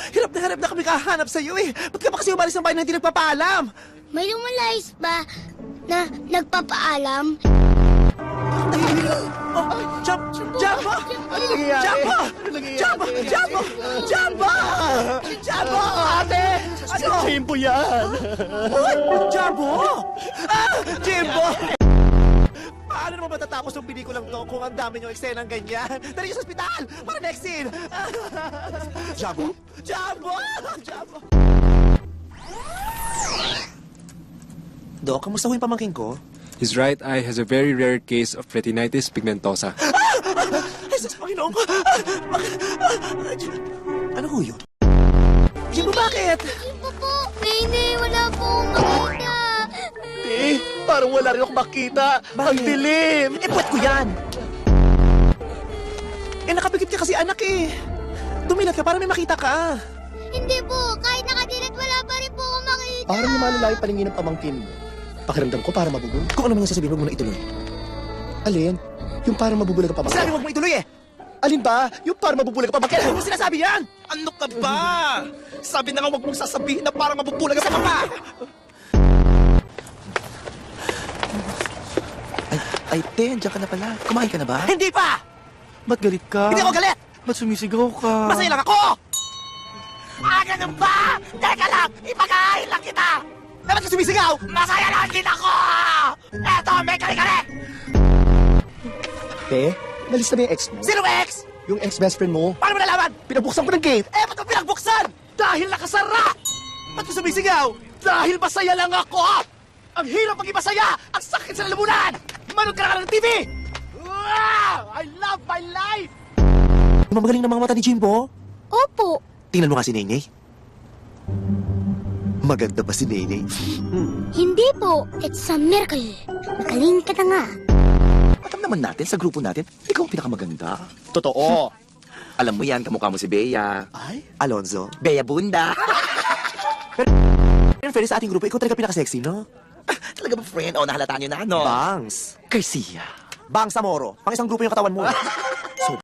Hirap na kami kahanap sa'yo eh. Ba't ka pa kasi umalis ng bahay na hindi nagpapaalam? May lumalayas ba na nagpapaalam? Jumbo! Ano nangyayari? Jumbo! Ano nangyayari? Jumbo! Jumbo! Jumbo! Jumbo! Ate! Ano? Jimbo yan! Uy! Jumbo! Jimbo! Paano naman matatapos yung pelikulang to kung ang dami niyong eksena ng ganyan? Dali niyo sa ospital! Para next scene! Jumbo! Jumbo! Jumbo! Dok, kamusta ho yung pamangking ko? His right eye has a very rare case of retinitis pigmentosa. Jesus, Panginoon ko! Ano ho yun? Jimbo, bakit? Jimbo po! Nene, wala po akong makita. Parang wala rin ako makita. Ang dilim! Eh, puwet ko yan! Eh, nakapikit ka kasi anak eh. Dumilat ka para may makita ka. Hindi po, kahit nakadilat wala pa rin po akong makita. Parang lumalala yung paningin ng pamangkin mo. Pakiramdam ko para mabubulag. Kung ano man yung sasabihin, huwag mo na ituloy. Alin? Yung parang mabubulag ang pamangkin. Sinabi huwag mo ituloy eh! Alin ba? Yung parang mabubulag ang pamangkin. Kailan mo sinasabi yan? Ano ka ba? Sabi na nga huwag mong sasabihin na parang mabubulag ang pamangkin. Ay, Ten, diyan ka na pala. Kumain ka na ba? Hindi pa! Ba't galit ka? Hindi ako galit! Ba't sumisigaw ka? Masaya lang ako! Ganun ba? Teka lang! Ipag-aahil lang kita! Dapat ka sumisigaw! Masaya lang din ako! Eto, may kali-kali! Te, nalis na ba yung ex mo? Sino ex? Yung ex-best friend mo? Paano mo nalaman? Pinabuksan ko ng gate. Eh, ba't mo pinagbuksan? Dahil nakasara! Ba't mo sumisigaw? Dahil masaya lang ako! Ang hirap maging masaya! Ang sakit sa lalamunan! Manood ka na ng TV! Wow! I love my life! Mamagaling na mga mata ni Jimbo. Opo. Tingnan mo nga si Nenay. Maganda ba si Nenay? Hindi po. It's a miracle. Magaling ka na nga. Alam naman natin, sa grupo natin, ikaw ang pinakamaganda. Totoo. Alam mo yan, kamukha mo si Bea. Ay? Alonzo. Bea Bunda. In fairness sa ating grupo, ikaw talaga pinaka-sexy, no? Talaga ba, friend? O, nahalata nyo na, ano? Bangs. Garcia. Bang Samoro. Pang isang grupo yung katawan mo. So,